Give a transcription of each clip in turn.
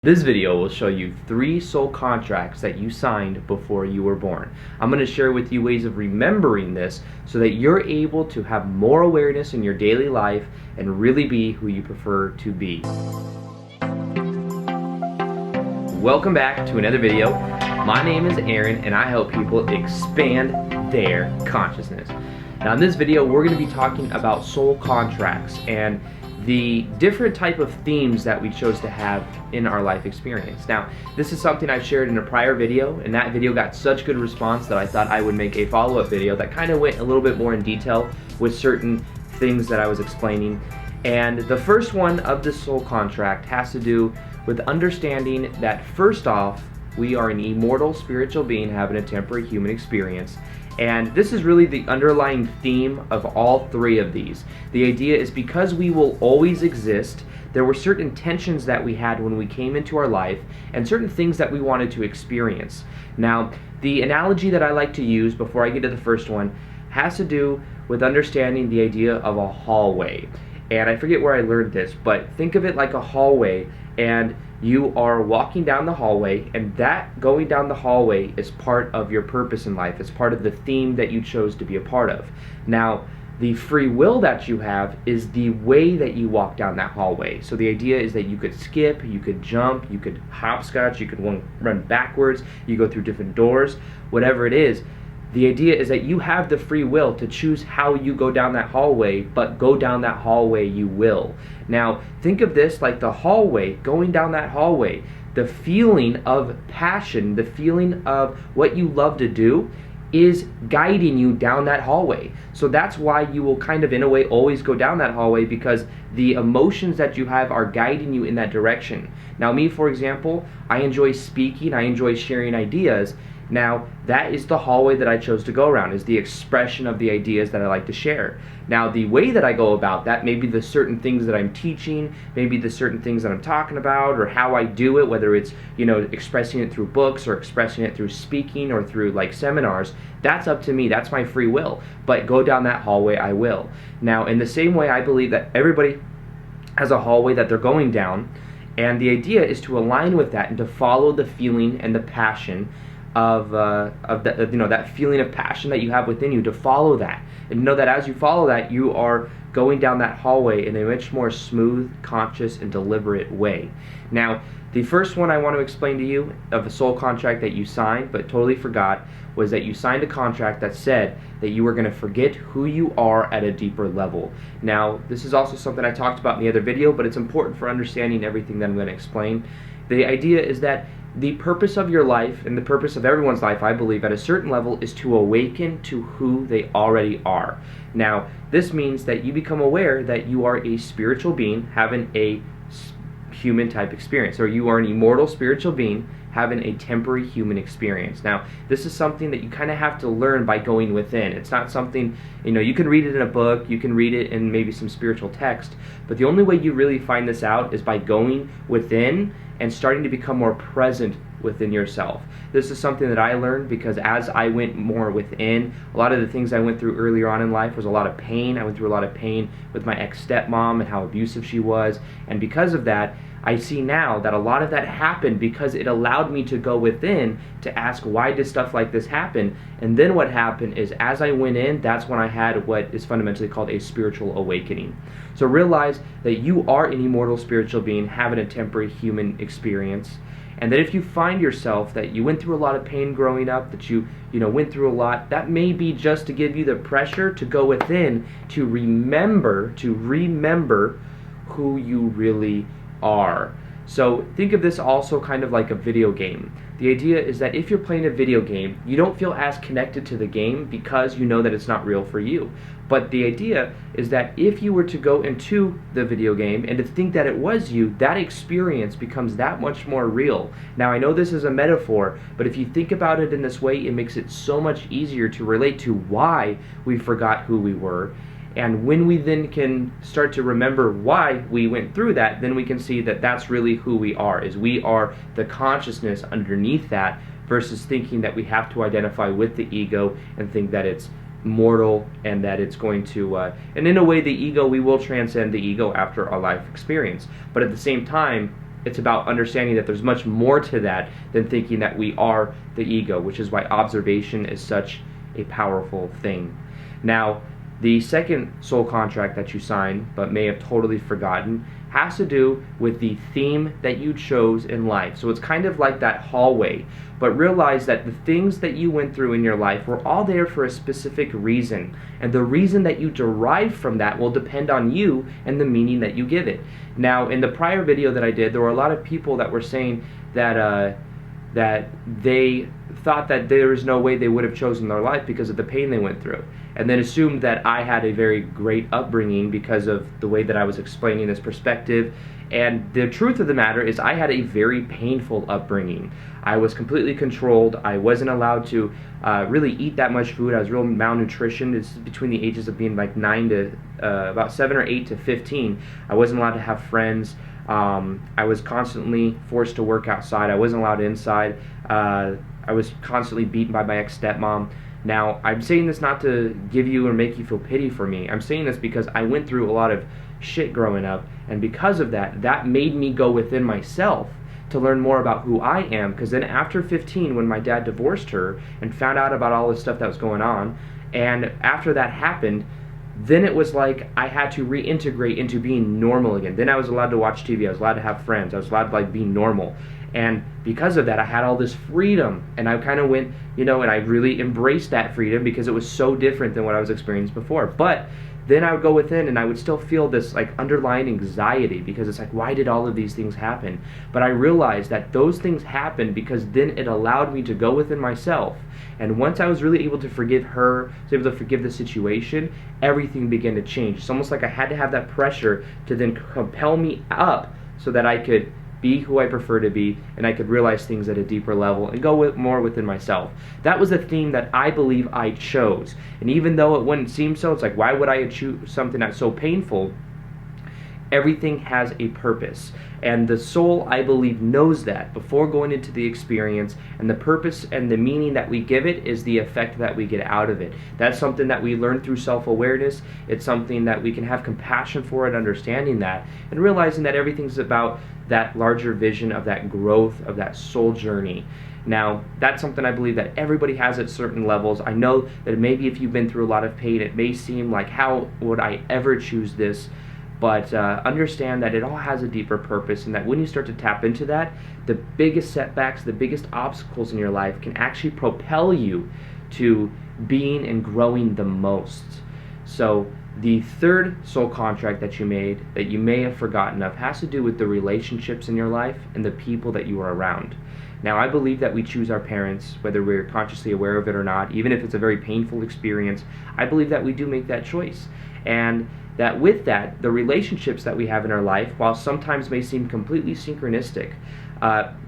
This video will show you 3 soul contracts that you signed before you were born. I'm going to share with you ways of remembering this so that you're able to have more awareness in your daily life and really be who you prefer to be. Welcome back to another video. My name is Aaron and I help people expand their consciousness. Now in this video we're going to be talking about soul contracts and the different type of themes that we chose to have in our life experience. Now, this is something I shared in a prior video, and that video got such good response that I thought I would make a follow-up video that kind of went a little bit more in detail with certain things that I was explaining. And the first one of the soul contract has to do with understanding that first off, we are an immortal spiritual being having a temporary human experience. And this is really the underlying theme of all 3 of these. The idea is because we will always exist, there were certain tensions that we had when we came into our life and certain things that we wanted to experience. Now, the analogy that I like to use before I get to the first one has to do with understanding the idea of a hallway. And I forget where I learned this, but think of it like a hallway, and you are walking down the hallway, and that going down the hallway is part of your purpose in life. It's part of the theme that you chose to be a part of. Now, the free will that you have is the way that you walk down that hallway. So the idea is that you could skip, you could jump, you could hopscotch, you could run backwards, you go through different doors, whatever it is. The idea is that you have the free will to choose how you go down that hallway, but go down that hallway you will. Now, think of this like the hallway, going down that hallway. The feeling of passion, the feeling of what you love to do is guiding you down that hallway. So that's why you will kind of, in a way, always go down that hallway, because the emotions that you have are guiding you in that direction. Now, me, for example, I enjoy speaking, I enjoy sharing ideas. Now, that is the hallway that I chose to go around, is the expression of the ideas that I like to share. Now, the way that I go about that, maybe the certain things that I'm teaching, maybe the certain things that I'm talking about, or how I do it, whether it's, expressing it through books or expressing it through speaking or through like seminars, that's up to me. That's my free will. But go down that hallway, I will. Now, in the same way, I believe that everybody has a hallway that they're going down, and the idea is to align with that and to follow the feeling and the passion of that feeling of passion that you have within you, to follow that, and know that as you follow that, you are going down that hallway in a much more smooth, conscious, and deliberate way. Now, the first one I want to explain to you of a soul contract that you signed but totally forgot was that you signed a contract that said that you were going to forget who you are at a deeper level. Now, this is also something I talked about in the other video, but it's important for understanding everything that I'm going to explain. The idea is that the purpose of your life, and the purpose of everyone's life, I believe, at a certain level, is to awaken to who they already are. Now, this means that you become aware that you are a spiritual being having a human type experience, or you are an immortal spiritual being having a temporary human experience. Now, this is something that you kind of have to learn by going within. It's not something, you can read it in a book, you can read it in maybe some spiritual text, but the only way you really find this out is by going within and starting to become more present within yourself. This is something that I learned because as I went more within, a lot of the things I went through earlier on in life was a lot of pain. I went through a lot of pain with my ex-stepmom and how abusive she was, and because of that, I see now that a lot of that happened because it allowed me to go within to ask, why did stuff like this happen? And then what happened is, as I went in, that's when I had what is fundamentally called a spiritual awakening. So realize that you are an immortal spiritual being having a temporary human experience, and that if you find yourself that you went through a lot of pain growing up, that you went through a lot, that may be just to give you the pressure to go within to remember who you really are. So think of this also kind of like a video game. The idea is that if you're playing a video game, you don't feel as connected to the game because you know that it's not real for you. But the idea is that if you were to go into the video game and to think that it was you, that experience becomes that much more real. Now, I know this is a metaphor, but if you think about it in this way, it makes it so much easier to relate to why we forgot who we were. And when we then can start to remember why we went through that, then we can see that that's really who we are, is we are the consciousness underneath that, versus thinking that we have to identify with the ego and think that it's mortal and that it's going to, and in a way the ego, we will transcend the ego after our life experience. But at the same time, it's about understanding that there's much more to that than thinking that we are the ego, which is why observation is such a powerful thing. Now, the second soul contract that you sign, but may have totally forgotten, has to do with the theme that you chose in life. So it's kind of like that hallway, but realize that the things that you went through in your life were all there for a specific reason, and the reason that you derive from that will depend on you and the meaning that you give it. Now, in the prior video that I did, there were a lot of people that were saying that that they thought that there was no way they would have chosen their life because of the pain they went through, and then assumed that I had a very great upbringing because of the way that I was explaining this perspective. And the truth of the matter is I had a very painful upbringing. I was completely controlled. I wasn't allowed to really eat that much food. I was real malnutrition. It's between the ages of being like about 7 or 8 to 15. I wasn't allowed to have friends. I was constantly forced to work outside. I wasn't allowed inside. I was constantly beaten by my ex-stepmom. Now, I'm saying this not to give you or make you feel pity for me. I'm saying this because I went through a lot of shit growing up, and because of that, that made me go within myself to learn more about who I am. Because then after 15, when my dad divorced her and found out about all this stuff that was going on, and after that happened, then it was like I had to reintegrate into being normal again. Then I was allowed to watch TV, I was allowed to have friends, I was allowed to like be normal. And because of that, I had all this freedom, and I kind of went, and I really embraced that freedom because it was so different than what I was experiencing before. But then I would go within and I would still feel this like underlying anxiety, because it's like, why did all of these things happen? But I realized that those things happened because then it allowed me to go within myself. And once I was really able to forgive her, was able to forgive the situation, everything began to change. It's almost like I had to have that pressure to then compel me up so that I could be who I prefer to be, and I could realize things at a deeper level and go more within myself. That was a theme that I believe I chose. And even though it wouldn't seem so, it's like, why would I choose something that's so painful? Everything has a purpose, and the soul, I believe, knows that before going into the experience, and the purpose and the meaning that we give it is the effect that we get out of it. That's something that we learn through self-awareness. It's something that we can have compassion for and understanding that, and realizing that everything's about that larger vision of that growth of that soul journey. Now, that's something I believe that everybody has at certain levels. I know that maybe if you've been through a lot of pain, it may seem like, how would I ever choose this? But understand that it all has a deeper purpose, and that when you start to tap into that, the biggest setbacks, the biggest obstacles in your life can actually propel you to being and growing the most. So the third soul contract that you made, that you may have forgotten of, has to do with the relationships in your life and the people that you are around. Now, I believe that we choose our parents, whether we're consciously aware of it or not, even if it's a very painful experience. I believe that we do make that choice. And that with that, the relationships that we have in our life, while sometimes may seem completely synchronistic,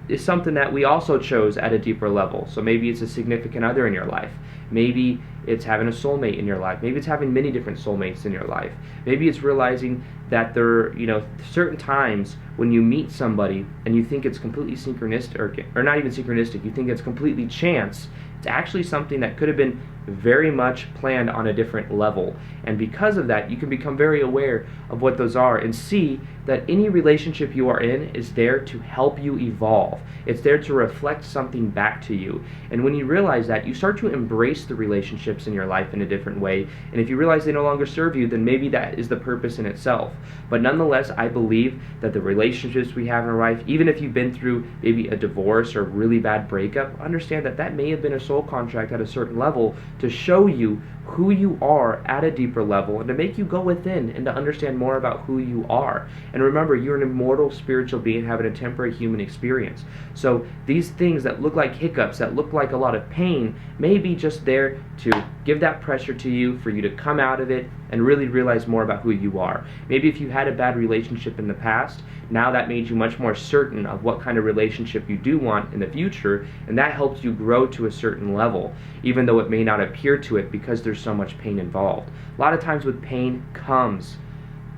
is something that we also chose at a deeper level. So maybe it's a significant other in your life. Maybe it's having a soulmate in your life. Maybe it's having many different soulmates in your life. Maybe it's realizing that there are, certain times when you meet somebody and you think it's completely synchronistic, or not even synchronistic, you think it's completely chance. It's actually something that could have been very much planned on a different level. And because of that, you can become very aware of what those are and see that any relationship you are in is there to help you evolve. It's there to reflect something back to you. And when you realize that, you start to embrace the relationships in your life in a different way. And if you realize they no longer serve you, then maybe that is the purpose in itself. But nonetheless, I believe that the relationships we have in our life, even if you've been through maybe a divorce or a really bad breakup, understand that that may have been a soul contract at a certain level to show you who you are at a deeper level, and to make you go within and to understand more about who you are. And remember, you're an immortal spiritual being having a temporary human experience. So these things that look like hiccups, that look like a lot of pain, may be just there to give that pressure to you, for you to come out of it and really realize more about who you are. Maybe if you had a bad relationship in the past, now that made you much more certain of what kind of relationship you do want in the future, and that helps you grow to a certain level, even though it may not appear to it because there's so much pain involved. A lot of times with pain comes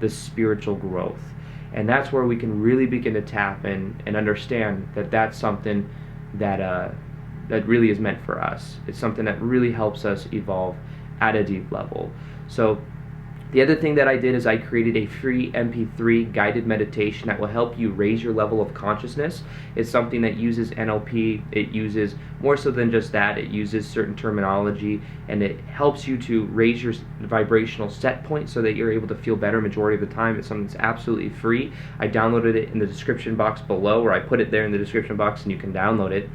the spiritual growth, and that's where we can really begin to tap in and understand that that's something that that really is meant for us. It's something that really helps us evolve at a deep level. So The other thing that I did is I created a free MP3 guided meditation that will help you raise your level of consciousness. It's something that uses NLP. It uses more so than just that. It uses certain terminology, and it helps you to raise your vibrational set point so that you're able to feel better majority of the time. It's something that's absolutely free. I downloaded it in the description box below, or I put it there in the description box and you can download it.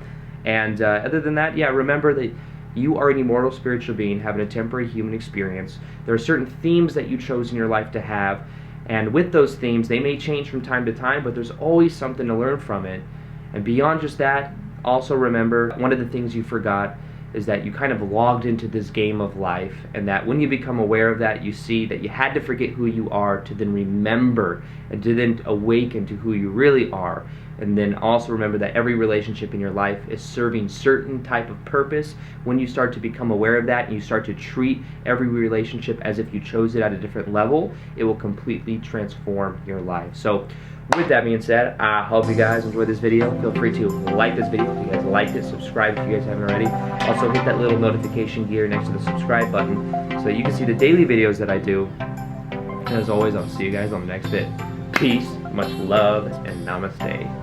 And other than that, yeah, remember that you are an immortal spiritual being having a temporary human experience. There are certain themes that you chose in your life to have, and with those themes, they may change from time to time, but there's always something to learn from it. And beyond just that, also remember, one of the things you forgot is that you kind of logged into this game of life, and that when you become aware of that, you see that you had to forget who you are to then remember and to then awaken to who you really are. And then also remember that every relationship in your life is serving certain type of purpose. When you start to become aware of that and you start to treat every relationship as if you chose it at a different level, it will completely transform your life. So with that being said, I hope you guys enjoyed this video. Feel free to like this video if you guys liked it, subscribe if you guys haven't already. Also hit that little notification gear next to the subscribe button so that you can see the daily videos that I do. And as always, I'll see you guys on the next vid. Peace, much love, and namaste.